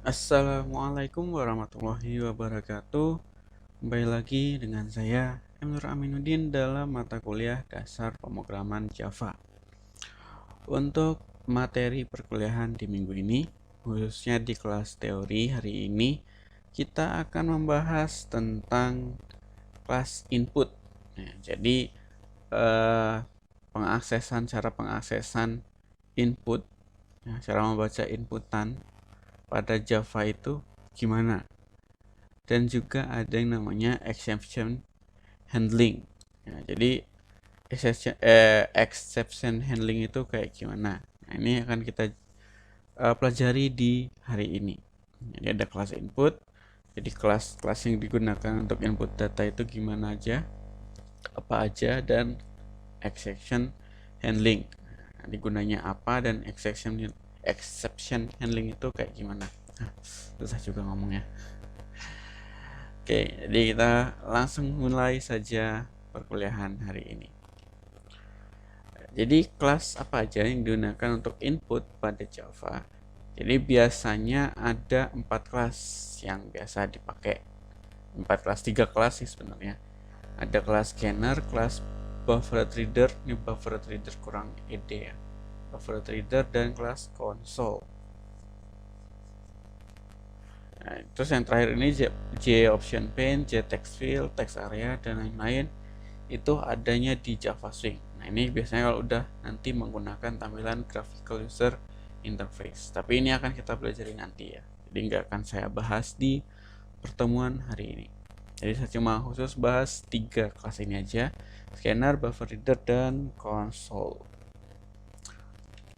Assalamualaikum warahmatullahi wabarakatuh. Kembali lagi dengan saya Nur Aminuddin dalam mata kuliah dasar pemrograman Java. Untuk materi perkuliahan di minggu ini, khususnya di kelas teori hari ini, kita akan membahas tentang kelas input. Nah, jadi cara pengaksesan input, cara membaca inputan pada Java itu gimana? Dan juga ada yang namanya exception handling. Jadi exception handling itu kayak gimana? Nah, ini akan kita pelajari di hari ini. Jadi ada kelas input. Jadi kelas yang digunakan untuk input data itu gimana aja, apa aja, dan exception handling. Nah, digunanya apa dan exception handling itu kayak gimana? Susah juga ngomongnya. Oke, jadi kita langsung mulai saja perkuliahan hari ini. Jadi kelas apa aja yang digunakan untuk input pada Java? Jadi biasanya ada 4 kelas yang biasa dipakai. 3 kelas sih sebenarnya. Ada kelas scanner, kelas buffered reader, ini buffered reader kurang ide ya. Buffered reader dan kelas console. Nah, terus yang terakhir ini J option pane, J text field, text area, dan lain-lain itu adanya di Java Swing. Nah, ini biasanya kalau udah nanti menggunakan tampilan graphical user interface. Tapi ini akan kita pelajari nanti ya. Jadi nggak akan saya bahas di pertemuan hari ini. Jadi saya cuma khusus bahas 3 kelas ini aja: scanner, buffer reader, dan console.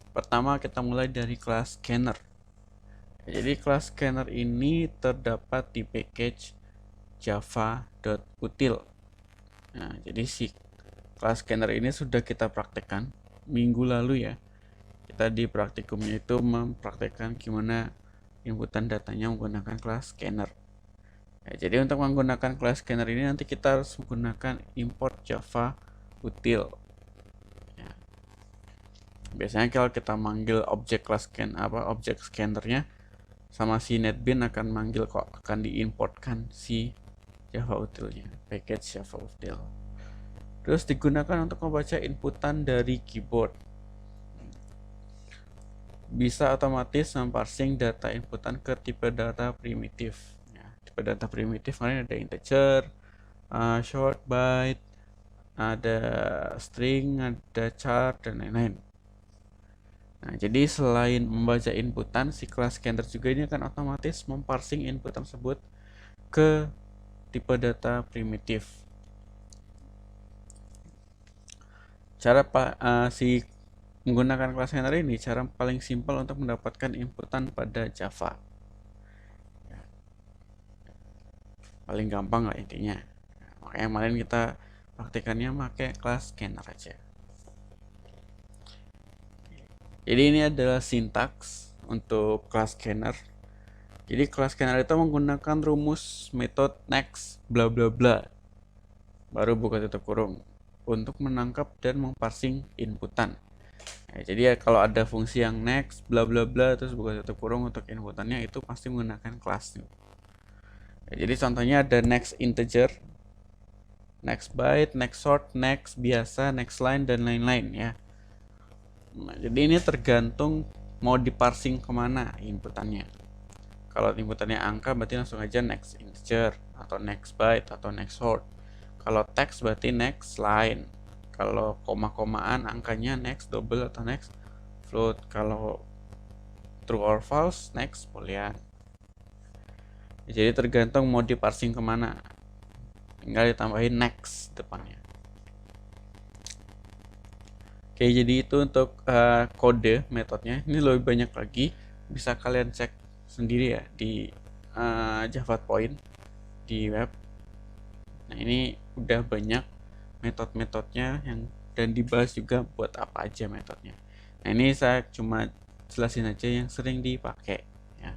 Pertama kita mulai dari kelas scanner. Jadi kelas scanner ini terdapat di package java.util. Nah, jadi si kelas scanner ini sudah kita praktekkan minggu lalu ya. Kita di praktikumnya itu mempraktekkan gimana inputan datanya menggunakan kelas scanner. Ya, jadi untuk menggunakan kelas scanner ini nanti kita harus menggunakan import java util. Ya. Biasanya kalau kita manggil objek kelas objek scannernya, sama si NetBeans akan manggil akan diimportkan si Java utilnya, package Java util. Terus digunakan untuk membaca inputan dari keyboard. Bisa otomatis memparsing data inputan ke tipe data primitif. Ya, tipe data primitif kalian ada integer, short, byte, ada string, ada char, dan lain-lain. Nah, jadi selain membaca inputan, si kelas scanner juga ini akan otomatis memparsing input tersebut ke tipe data primitif. Cara si menggunakan kelas scanner ini cara paling simpel untuk mendapatkan inputan pada Java. Ya, paling gampang lah intinya. Nah, makanya kemarin kita praktikannya pakai kelas scanner aja. Jadi ini adalah sintaks untuk kelas scanner. Jadi kelas scanner itu menggunakan rumus metode next bla bla bla, baru buka tutup kurung, untuk menangkap dan memparsing inputan. Nah, jadi ya kalau ada fungsi yang next bla bla bla terus buka tutup kurung untuk inputannya, itu pasti menggunakan kelas. Nah, jadi contohnya ada next integer, next byte, next sort, next biasa, next line, dan lain-lain ya. Nah, jadi ini tergantung mau diparsing kemana inputannya. Kalau inputannya angka berarti langsung aja next integer atau next byte atau next sort. Kalau teks berarti next line. Kalau koma-komaan angkanya next double atau next float. Kalau true or false next boolean. Jadi tergantung mau diparsing kemana. Tinggal ditambahin next depannya. Oke, jadi itu untuk kode metodenya. Ini lebih banyak lagi, bisa kalian cek sendiri ya di Java Point di web. Nah, ini udah banyak metode-metodenya dan dibahas juga buat apa aja metodenya. Nah, ini saya cuma jelasin aja yang sering dipakai ya.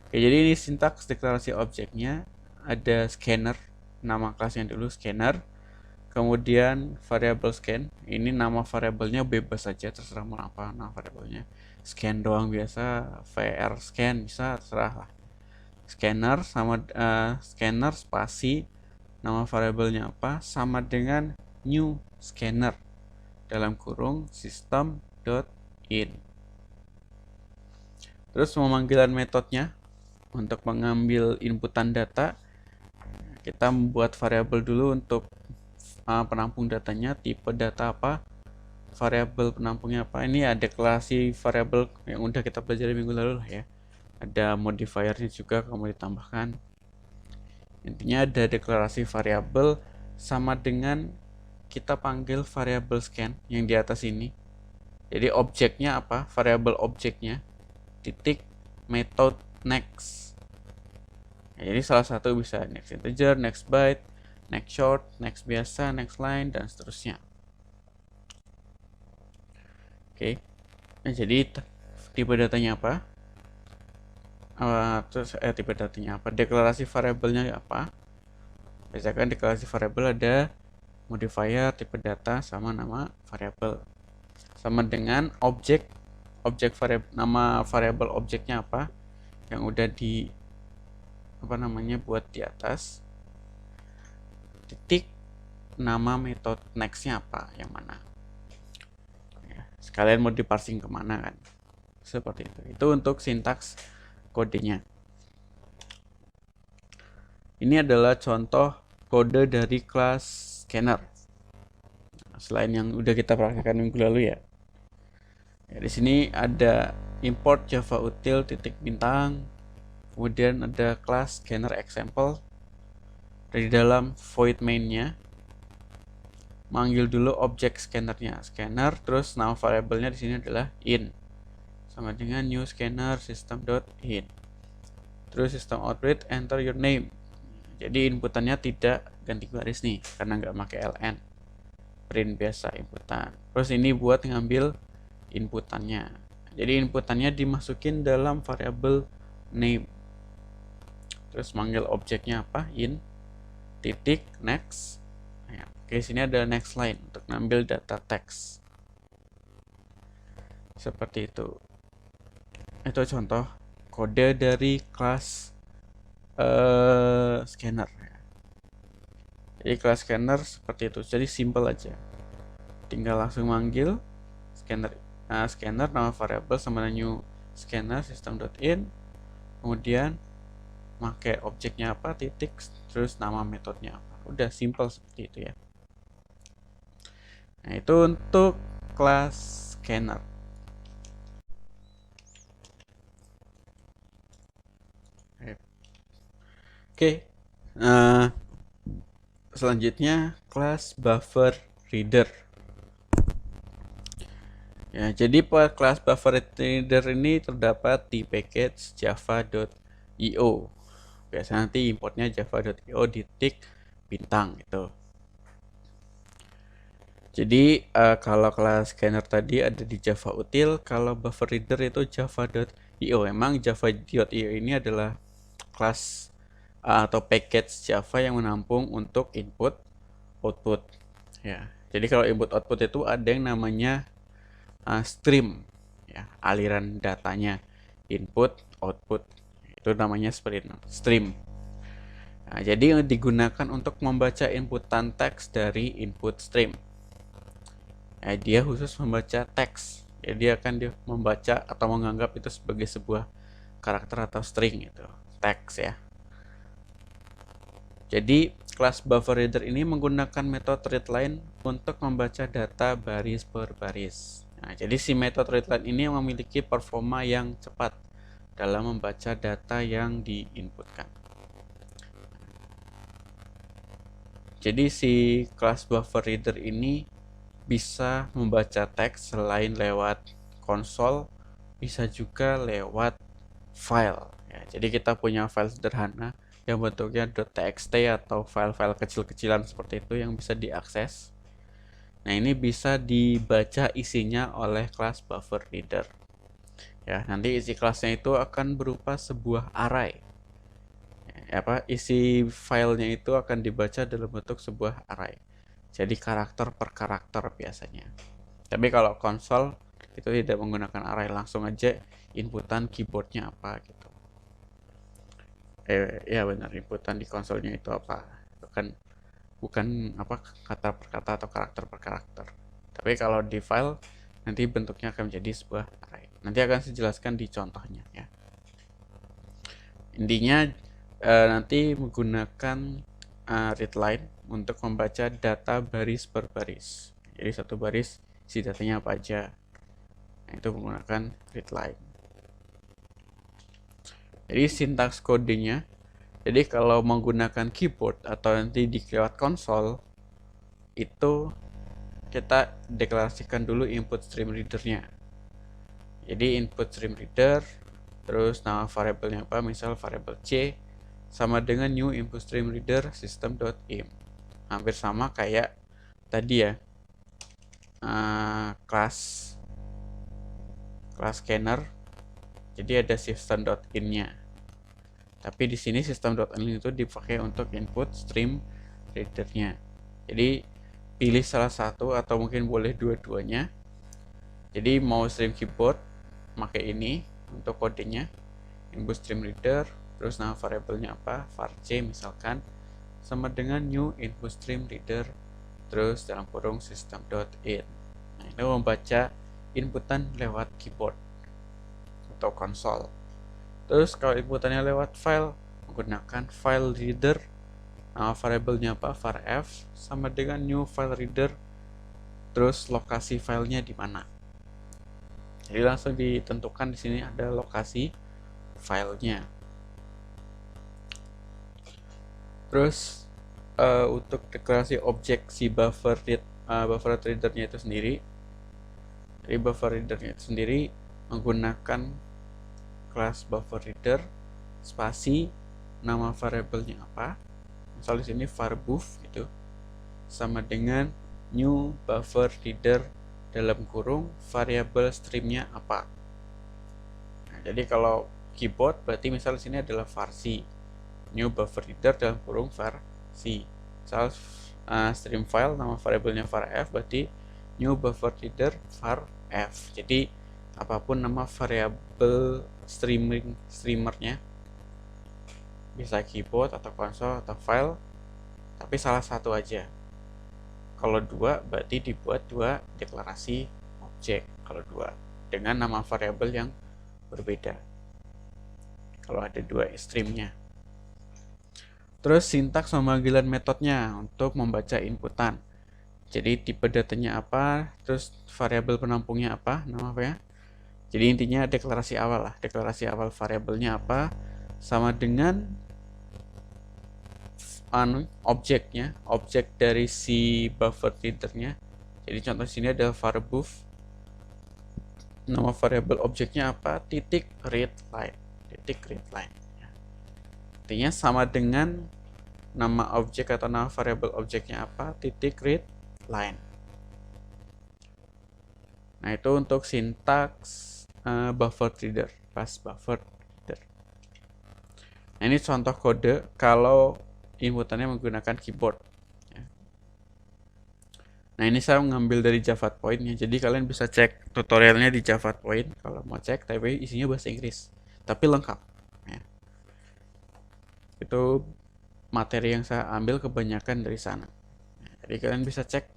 Oke, jadi ini sintaks deklarasi objeknya. Ada scanner, nama kelasnya dulu scanner. Kemudian variable scan, ini nama variabelnya bebas saja, terserah mau apa nama variabelnya. scan doang biasa, VR scan bisa, terserah lah. Scanner sama scanner spasi nama variabelnya apa sama dengan new scanner dalam kurung system.in. Terus pemanggilan metodenya untuk mengambil inputan data, kita membuat variabel dulu untuk penampung datanya, tipe data apa, variabel penampungnya apa. Ini ada deklarasi variabel yang udah kita pelajari minggu lalu lah ya. Ada modifiernya juga kamu ditambahkan. Intinya ada deklarasi variabel sama dengan kita panggil variabel scan yang di atas ini. Jadi objeknya apa? Variabel objeknya titik method next. Ya, jadi salah satu bisa next integer, next byte, next short, next biasa, next line, dan seterusnya. Oke. Nah, jadi tipe datanya apa? Tipe datanya apa? Deklarasi variabelnya apa? Biasakan deklarasi variabel ada modifier, tipe data, sama nama variabel. Sama dengan objek variabel, nama variabel objeknya apa? Yang udah di buat di atas. Titik nama metode nextnya apa, yang mana? Ya, sekalian mau diparsing kemana kan? Seperti itu. Itu untuk sintaks kodenya. Ini adalah contoh kode dari kelas scanner. Selain yang udah kita praktekkan minggu lalu ya. Di sini ada import java util titik bintang, kemudian ada kelas scanner example. Dari dalam void mainnya, manggil dulu objek scannernya, scanner, terus nama variabelnya di sini adalah in, sama dengan new scanner system.in. Terus system output enter your name. Jadi inputannya tidak ganti baris nih, karena nggak pakai ln. Print biasa inputan. Terus ini buat ngambil inputannya. Jadi inputannya dimasukin dalam variabel name. Terus manggil objeknya apa? In titik next. Ya, oke, sini ada next line untuk ngambil data teks. Seperti itu. Itu contoh kode dari kelas scanner. Jadi kelas scanner seperti itu. Jadi simple aja. Tinggal langsung manggil scanner, scanner nama variabel sama new scanner system.in, kemudian pakai objeknya apa, titik, terus nama metodenya apa. Udah simple seperti itu ya. Nah, itu untuk kelas scanner. Oke. Selanjutnya kelas buffer reader. Ya, jadi kelas buffer reader ini terdapat di package java.io. Biasanya nanti importnya java.io titik bintang gitu. Jadi kalau kelas scanner tadi ada di Java util, kalau buffer reader itu java.io. Emang java.io ini adalah kelas atau package Java yang menampung untuk input output. Ya, jadi kalau input output itu ada yang namanya stream, ya, aliran datanya, input output, itu namanya stream. Nah, jadi yang digunakan untuk membaca inputan teks dari input stream. Nah, dia khusus membaca teks. Jadi dia akan membaca atau menganggap itu sebagai sebuah karakter atau string itu, teks ya. Jadi kelas buffer reader ini menggunakan metode readline untuk membaca data baris per baris. Nah, jadi si metode readline ini memiliki performa yang cepat dalam membaca data yang diinputkan. Jadi si kelas buffer reader ini bisa membaca teks selain lewat konsol, bisa juga lewat file. Ya, jadi kita punya file sederhana yang bentuknya .txt atau file-file kecil-kecilan seperti itu yang bisa diakses. Nah, ini bisa dibaca isinya oleh kelas buffer reader. Ya, nanti isi kelasnya itu akan berupa sebuah array. Isi filenya itu akan dibaca dalam bentuk sebuah array. Jadi karakter per karakter biasanya. Tapi kalau konsol Itu tidak menggunakan array, langsung aja inputan keyboardnya apa gitu. Ya benar, inputan di konsolnya itu apa. Bukan apa kata per kata atau karakter per karakter. Tapi kalau di file nanti bentuknya akan menjadi sebuah array. Nanti akan saya jelaskan di contohnya ya. Intinya nanti menggunakan readline untuk membaca data baris per baris. Jadi satu baris isi datanya apa aja. Nah, itu menggunakan readline. Jadi sintaks kodenya, jadi kalau menggunakan keyboard atau nanti di lewat konsol, itu kita deklarasikan dulu input stream readernya. Jadi input stream reader, terus nama variabelnya apa, misal variabel C, sama dengan new input stream reader system.im. Hampir sama kayak tadi ya, kelas scanner. Jadi ada system.in-nya. Tapi di sini system.in itu dipakai untuk input stream readernya. Jadi pilih salah satu atau mungkin boleh dua-duanya. Jadi mau stream keyboard pakai ini untuk kodenya, input stream reader, terus nama variabelnya apa, var c misalkan, sama dengan new input stream reader, terus dalam kurung system.in. Nah, ini membaca inputan lewat keyboard atau konsol. Terus kalau inputannya lewat file, menggunakan file reader, nama variabelnya apa, var f, sama dengan new file reader, terus lokasi filenya di mana. Jadi langsung ditentukan di sini ada lokasi filenya. Terus untuk deklarasi objek si buffer readernya itu sendiri, jadi buffer readernya itu sendiri menggunakan kelas buffer reader spasi nama variabelnya apa, misal di sini var_buff gitu, sama dengan new buffer reader dalam kurung variabel streamnya apa. Nah, jadi kalau keyboard berarti misal di sini adalah var_c, new buffer reader dalam kurung var_c. Misal stream file nama variabelnya var_f, berarti new buffer reader var_f. Jadi apapun nama variabel streamernya, bisa keyboard atau konsol atau file, tapi salah satu aja. Kalau dua berarti dibuat dua deklarasi objek, kalau dua dengan nama variabel yang berbeda kalau ada dua streamnya. Terus sintaks pemanggilan metodenya untuk membaca inputan. Jadi tipe datanya apa, terus variabel penampungnya apa, nama apa ya. Jadi intinya deklarasi awal lah, deklarasi awal variabelnya apa, sama dengan objeknya, objek dari si buffer readernya. Jadi contoh sini adalah var_buff, nama variabel objeknya apa, titik readline. Artinya sama dengan nama objek atau nama variabel objeknya apa, titik readline. Nah itu untuk sintaks buffer reader, kelas buffer reader. Nah ini contoh kode kalau inputannya menggunakan keyboard. Nah ini saya mengambil dari JavaPoint ya, jadi kalian bisa cek tutorialnya di JavaPoint kalau mau cek, tapi isinya bahasa Inggris, tapi lengkap. Ya. Itu materi yang saya ambil kebanyakan dari sana. Nah, jadi kalian bisa cek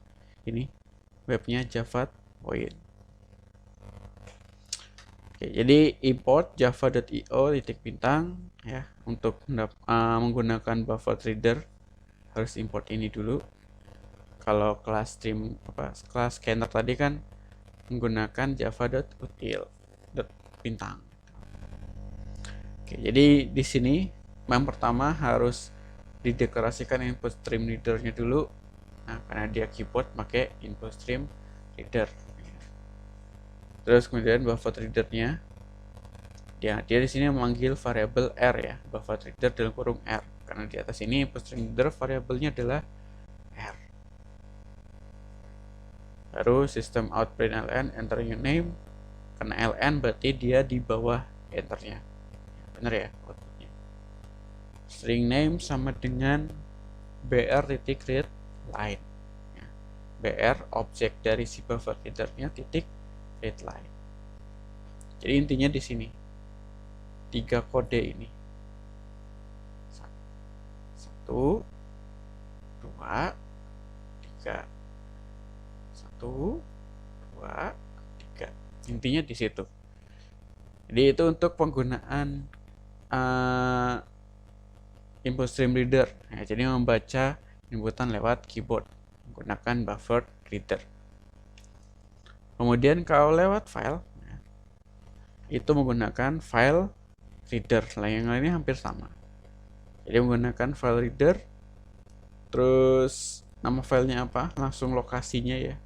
ini webnya JavaPoint. Oke, jadi import java.io ya untuk menggunakan buffer reader harus import ini dulu. Kalau kelas stream kelas scanner tadi kan menggunakan java.util. Oke, jadi di sini yang pertama harus dideklarasikan input stream readernya dulu. Nah, karena dia keyboard pakai input stream reader. Terus kemudian buffer readernya, dia di sini memanggil variabel r ya, buffer reader dalam kurung r, karena di atas ini input stream reader variabelnya adalah r. Baru system out println enter new name, karena ln berarti dia di bawah enternya, bener ya outputnya. String name sama dengan br.readline, br objek dari si buffer readernya titik readline. Jadi intinya di sini 3 kode ini. 1 2 3. 1 2 3. Intinya di situ. Jadi itu untuk penggunaan input stream reader. Ya, jadi membaca inputan lewat keyboard menggunakan buffer reader. Kemudian kalau lewat file, ya, itu menggunakan file reader. Yang lainnya hampir sama. Jadi menggunakan file reader, terus nama filenya apa, langsung lokasinya ya.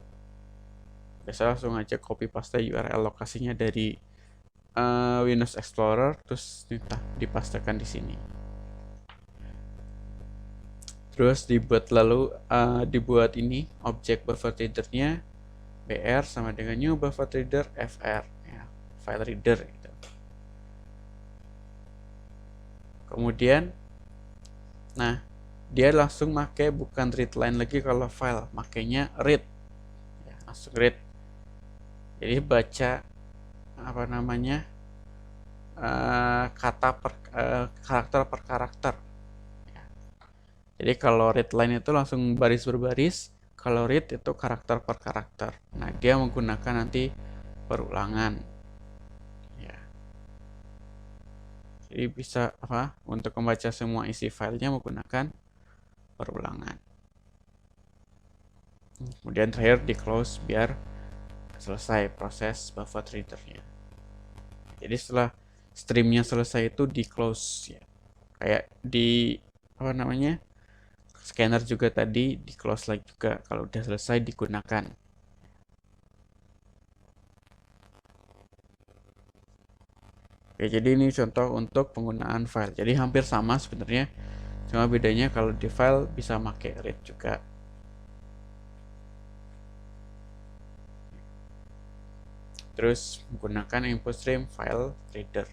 Biasa langsung aja copy paste URL lokasinya dari Windows Explorer, terus dipastekan di sini. Terus dibuat dibuat ini objek buffer readernya br sama dengan new buffer reader fr ya, file reader gitu. Kemudian nah dia langsung pakai bukan readline lagi kalau file, makanya read ya, langsung read. Jadi baca apa namanya karakter per karakter. Jadi kalau readline itu langsung baris berbaris, kalau read itu karakter per karakter. Nah, dia menggunakan nanti perulangan. Ya. Jadi bisa untuk membaca semua isi filenya menggunakan perulangan. Kemudian terakhir di close biar selesai proses buffer readernya. Jadi setelah streamnya selesai itu di close ya. Kayak di scanner juga tadi di close lagi juga kalau udah selesai digunakan. Oke, jadi ini contoh untuk penggunaan file. Jadi hampir sama sebenarnya, cuma bedanya kalau di file bisa pakai read juga. Terus menggunakan input stream file reader.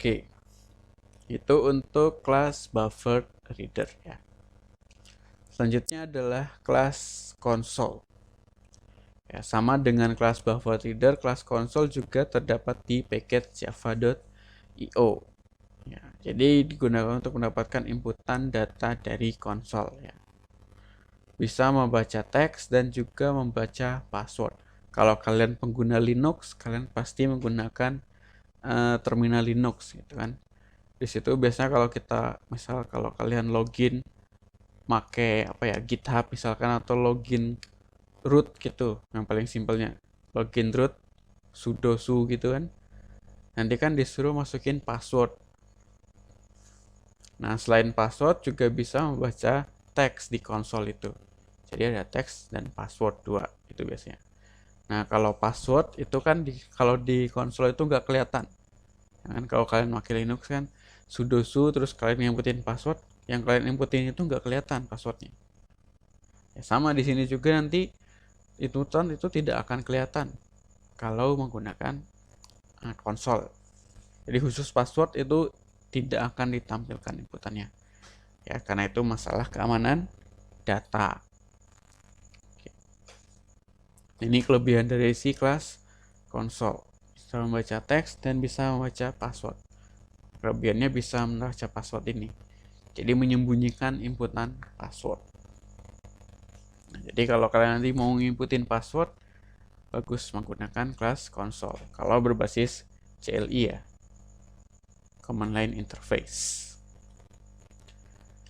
Oke, itu untuk kelas buffer reader ya. Selanjutnya adalah kelas console. Ya, sama dengan kelas buffer reader, kelas console juga terdapat di package java.io. Ya, jadi digunakan untuk mendapatkan inputan data dari konsol ya. Bisa membaca teks dan juga membaca password. Kalau kalian pengguna Linux, kalian pasti menggunakan terminal Linux gitu kan. Di situ biasanya kalau kalian login make GitHub misalkan, atau login root gitu, yang paling simpelnya login root sudo su gitu kan, nanti kan disuruh masukin password. Nah, selain password juga bisa membaca teks di konsol itu. Jadi ada teks dan password 2 itu biasanya. Nah, kalau password itu kan kalau di konsol itu nggak kelihatan. Kan kalau kalian pakai Linux kan sudo su terus kalian inputin password, yang kalian inputin itu nggak kelihatan passwordnya. Ya, sama di sini juga nanti inputan itu tidak akan kelihatan kalau menggunakan konsol. Jadi khusus password itu tidak akan ditampilkan inputannya. Ya, karena itu masalah keamanan data. Oke. Ini kelebihan dari si kelas konsol. Bisa membaca teks dan bisa membaca password. Kelebihannya bisa membaca password ini. Jadi menyembunyikan inputan password. Nah, jadi kalau kalian nanti mau inputin password, bagus menggunakan kelas konsol. Kalau berbasis CLI ya, Command Line Interface.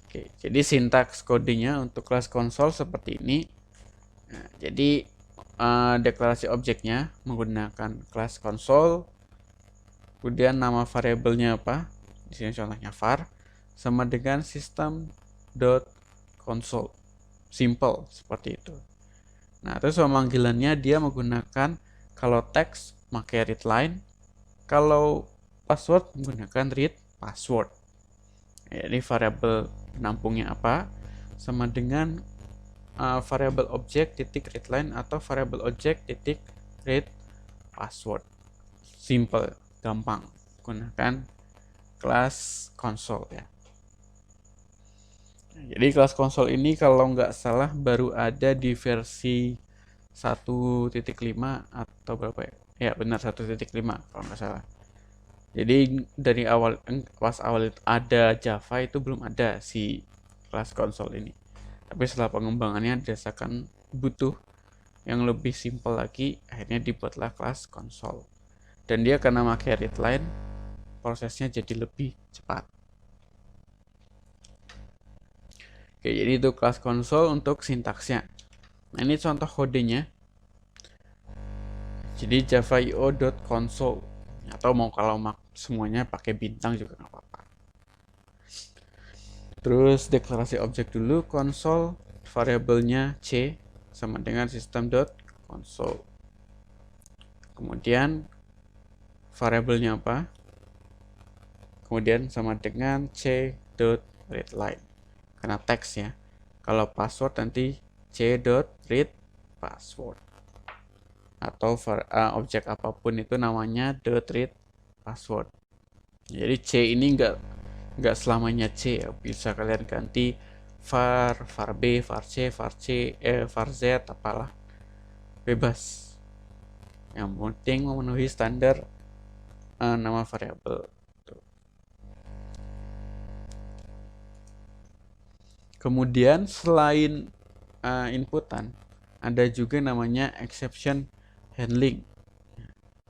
Oke, jadi sintaks kodenya untuk kelas konsol seperti ini. Nah, jadi deklarasi objeknya menggunakan kelas konsol. Kemudian nama variabelnya apa? Di sini contohnya var sama dengan system.console. Simple seperti itu. Nah, terus pemanggilannya dia menggunakan kalau teks pakai readline, kalau password menggunakan read password. Jadi variabel penampungnya apa? Sama dengan variabel objek titik readline atau variabel objek titik read password. Simple, gampang. Gunakan kelas console ya. Jadi kelas konsol ini kalau nggak salah baru ada di versi 1.5 atau berapa ya? Ya benar 1.5 kalau nggak salah. Jadi dari awal pas awal ada Java itu belum ada si kelas konsol ini. Tapi setelah pengembangannya dirasakan butuh yang lebih simpel lagi, akhirnya dibuatlah kelas konsol. Dan dia karena pakai readline, prosesnya jadi lebih cepat. Oke, jadi itu kelas konsol untuk sintaksnya. Nah, ini contoh kodenya. Jadi java.io.console atau mau kalau semuanya pakai bintang juga nggak apa-apa. Terus deklarasi objek dulu, console variabelnya c sama dengan system.console. Kemudian variabelnya apa? Kemudian sama dengan c.readline karena teks ya. Kalau password nanti c.read password atau objek apapun itu namanya .read password. Jadi c ini nggak selamanya c ya, bisa kalian ganti var b, var c, var z, apalah, bebas. Yang penting memenuhi standar nama variabel. Kemudian selain inputan, ada juga namanya exception handling.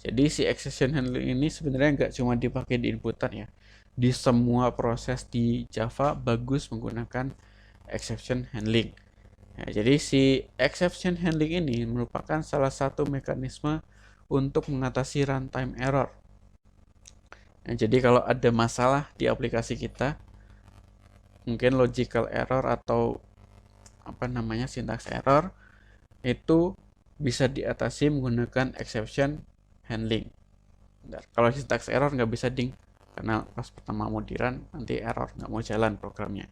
Jadi si exception handling ini sebenarnya nggak cuma dipakai di inputan ya. Di semua proses di Java bagus menggunakan exception handling. Ya, jadi si exception handling ini merupakan salah satu mekanisme untuk mengatasi runtime error. Nah, jadi kalau ada masalah di aplikasi kita, mungkin logical error atau apa namanya syntax error, itu bisa diatasi menggunakan exception handling. Bentar, kalau syntax error nggak bisa ding, karena pas pertama mau di run nanti error, nggak mau jalan programnya.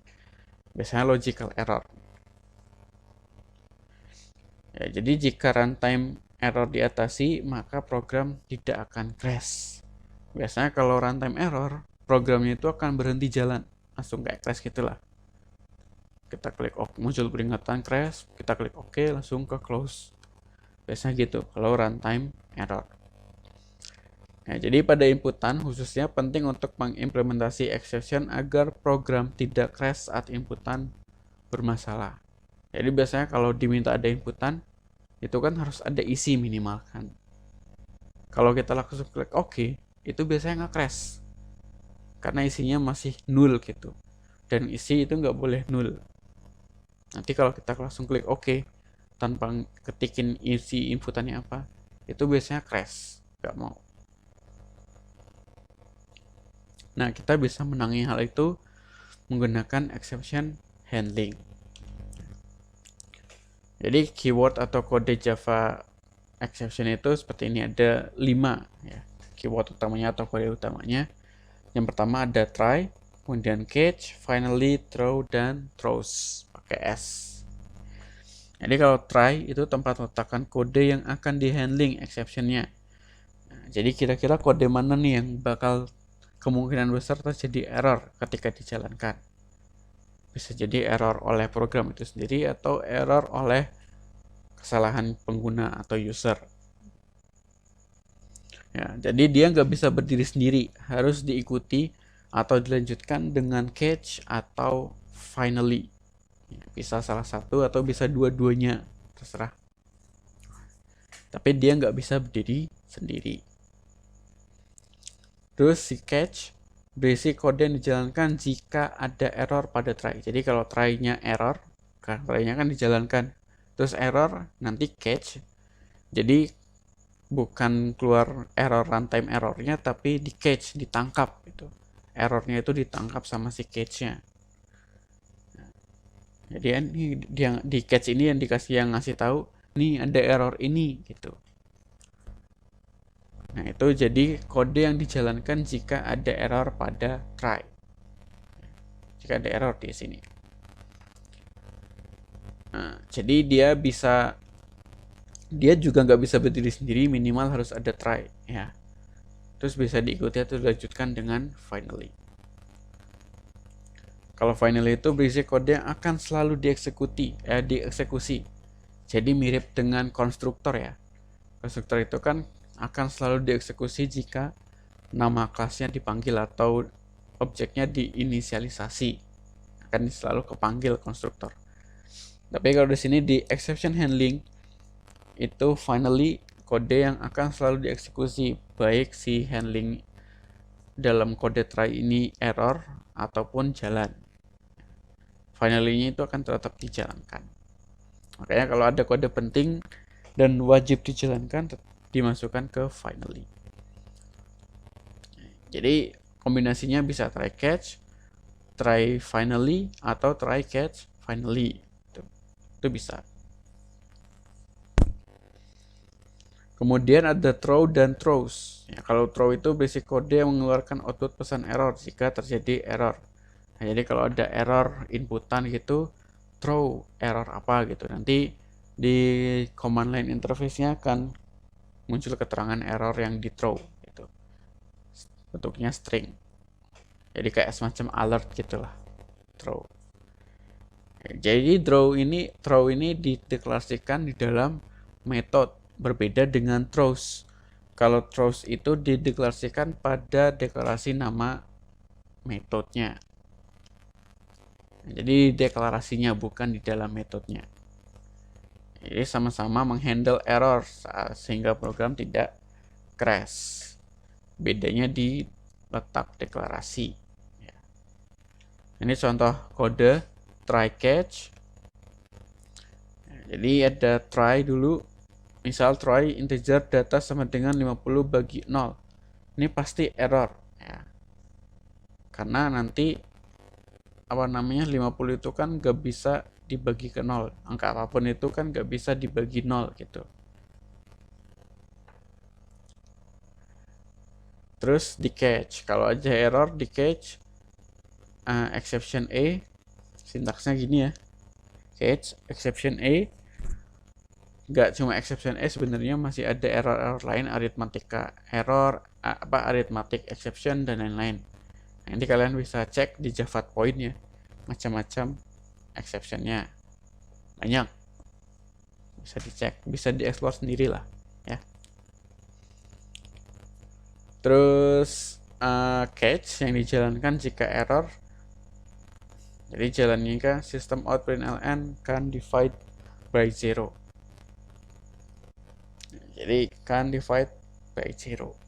Biasanya logical error. Ya, jadi jika runtime error diatasi, maka program tidak akan crash. Biasanya kalau runtime error, programnya itu akan berhenti jalan, langsung kayak crash gitulah. Kita klik OK, muncul peringatan crash, kita klik OK, langsung ke close. Biasanya gitu kalau runtime error. Nah, jadi pada inputan khususnya penting untuk mengimplementasi exception agar program tidak crash saat inputan bermasalah. Jadi biasanya kalau diminta ada inputan, itu kan harus ada isi minimal kan. Kalau kita langsung klik OK, itu biasanya nggak crash. Karena isinya masih null gitu. Dan isi itu nggak boleh null. Nanti kalau kita langsung klik OK, tanpa ketikin isi inputannya apa, itu biasanya crash. Nggak mau. Nah, kita bisa menangani hal itu menggunakan exception handling. Jadi keyword atau kode Java exception itu seperti ini, ada 5 ya. Keyword utamanya atau kode utamanya. Yang pertama ada try, kemudian catch, finally, throw, dan throws pakai S. Jadi kalau try itu tempat letakkan kode yang akan di-handling exception-nya. Nah, jadi kira-kira kode mana nih yang bakal kemungkinan besar terjadi error ketika dijalankan. Bisa jadi error oleh program itu sendiri atau error oleh kesalahan pengguna atau user. Ya, jadi dia nggak bisa berdiri sendiri, harus diikuti atau dilanjutkan dengan catch atau finally. Ya, bisa salah satu atau bisa dua-duanya, terserah. Tapi dia nggak bisa berdiri sendiri. Terus si catch berisi kode yang dijalankan jika ada error pada try. Jadi kalau try-nya error, kan try-nya kan dijalankan, terus error, nanti catch. Jadi bukan keluar error runtime errornya, tapi di catch, ditangkap itu. Errornya itu ditangkap sama si catch-nya. Jadi ini di catch ini yang dikasih, yang ngasih tahu, nih ada error ini gitu. Nah, itu jadi kode yang dijalankan jika ada error pada try. Jika ada error di sini. Nah, jadi dia juga nggak bisa berdiri sendiri, minimal harus ada try ya. Terus bisa diikuti atau dilanjutkan dengan finally. Kalau finally itu berisi kode yang akan selalu dieksekusi. Jadi mirip dengan konstruktor ya. Konstruktor itu kan akan selalu dieksekusi jika nama kelasnya dipanggil atau objeknya diinisialisasi. Akan selalu kepanggil konstruktor. Tapi kalau di sini di exception handling itu finally kode yang akan selalu dieksekusi, baik si handling dalam kode try ini error ataupun jalan. Finally-nya itu akan tetap dijalankan. Makanya kalau ada kode penting dan wajib dijalankan, dimasukkan ke finally. Jadi kombinasinya bisa try catch, try finally, atau try catch finally. Itu bisa. Kemudian ada throw dan throws. Ya, kalau throw itu berisi kode yang mengeluarkan output pesan error jika terjadi error. Nah, jadi kalau ada error inputan gitu, throw error apa gitu. Nanti di command line interface-nya akan muncul keterangan error yang di throw gitu. Bentuknya string. Jadi kayak semacam alert gitulah. Throw. Jadi throw ini dideklarasikan di dalam metode, berbeda dengan throws. Kalau throws itu dideklarasikan pada deklarasi nama metodenya. Jadi deklarasinya bukan di dalam metodenya. Jadi sama-sama menghandle error sehingga program tidak crash. Bedanya di letak deklarasi. Ini contoh kode try catch. Jadi ada try dulu. Misal try integer data sama dengan 50 bagi 0. Ini pasti error ya. Karena nanti 50 itu kan gak bisa dibagi ke 0. Angka apapun itu kan gak bisa dibagi 0 gitu. Terus di catch. Kalau aja error di catch exception A, sintaksnya gini ya. Catch exception A. Gak cuma exception A, sebenarnya masih ada error-error lain, arithmetica error, arithmetic exception dan lain-lain. Nanti kalian bisa cek di Java Point ya, macam-macam exceptionnya banyak, bisa dicek, bisa dieksplor sendiri lah ya. Terus catch yang dijalankan jika error. Jadi jalannya kan system out println can divide by 0. Jadi can divide by 0.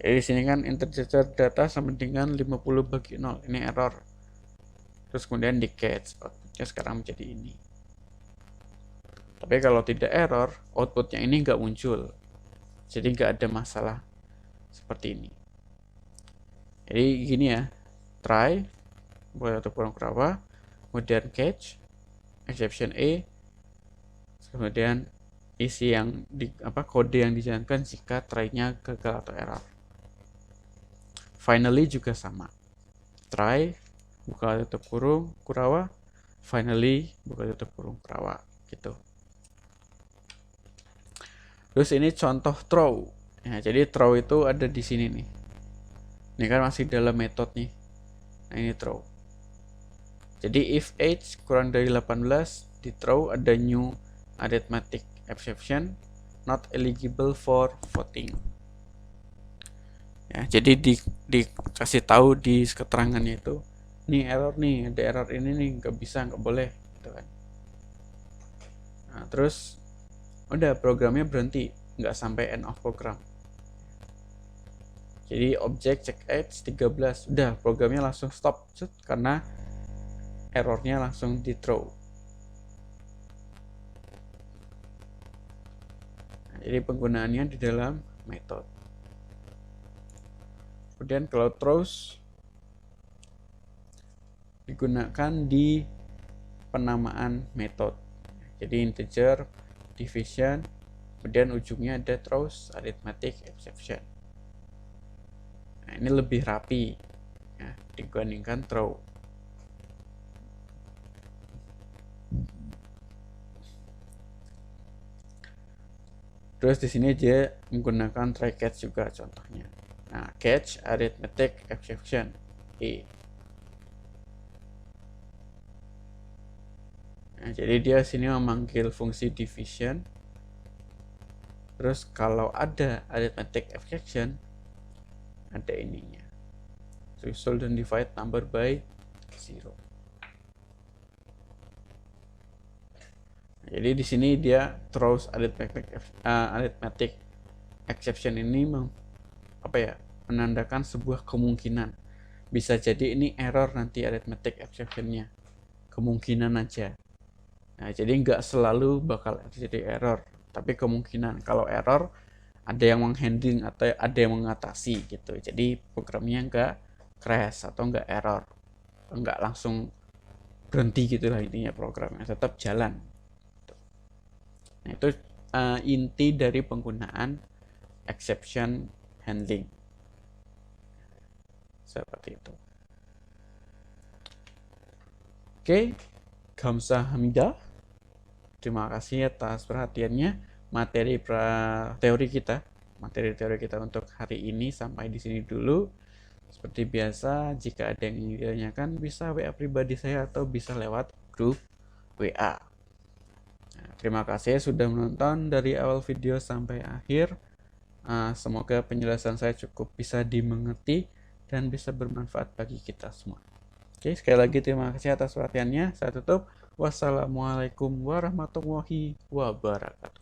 Jadi di sini kan integer data sama dengan 50 bagi 0. Ini error. Terus kemudian di catch, outputnya sekarang menjadi ini. Tapi kalau tidak error, outputnya ini nggak muncul. Jadi nggak ada masalah seperti ini. Jadi gini ya, try, buat atau kurang berapa, kemudian catch, exception A, kemudian isi yang kode yang dijalankan jika try-nya gagal atau error. Finally juga sama. Try, buka tutup kurung, kurawa, finally, buka tutup kurung, kurawa, gitu. Terus ini contoh throw. Ya, jadi throw itu ada di sini nih. Ini kan masih dalam metode nih. Nah, ini throw. Jadi if age kurang dari 18, di throw ada new arithmetic exception not eligible for voting. Ya, jadi dikasih tahu di keterangannya itu, ini error nih, ada error ini nih, nggak bisa, nggak boleh, gitu kan. Nah, terus udah programnya berhenti, nggak sampai end of program. Jadi objek check age 13, udah programnya langsung stop karena errornya langsung di throw. Nah, jadi penggunaannya di dalam metode. Kemudian kalau throws digunakan di penamaan metode. Jadi integer, division, kemudian ujungnya ada throws arithmetic exception. Nah, ini lebih rapi ya, dibandingkan throw. Terus di sini dia menggunakan try catch juga contohnya. Nah, catch arithmetic exception A. Nah, jadi dia sini memanggil fungsi division. Terus kalau ada arithmetic exception, ada ininya. Result dan divide number by 0. Jadi di sini dia throws arithmetic exception ini menandakan sebuah kemungkinan. Bisa jadi ini error nanti arithmetic exceptionnya, kemungkinan aja. Nah, jadi nggak selalu bakal jadi error, tapi kemungkinan. Kalau error ada yang menghandling atau ada yang mengatasi gitu. Jadi programnya nggak crash atau nggak error, nggak langsung berhenti gitulah intinya, programnya tetap jalan. Nah, itu inti dari penggunaan exception handling seperti itu. Oke, kamsahamnida. Terima kasih atas perhatiannya. Materi teori kita untuk hari ini sampai di sini dulu. Seperti biasa, jika ada yang ingin ditanyakan bisa WA pribadi saya atau bisa lewat grup WA. Nah, terima kasih sudah menonton dari awal video sampai akhir. Semoga penjelasan saya cukup bisa dimengerti dan bisa bermanfaat bagi kita semua. Oke, sekali lagi terima kasih atas perhatiannya. Saya tutup. Wassalamualaikum warahmatullahi wabarakatuh.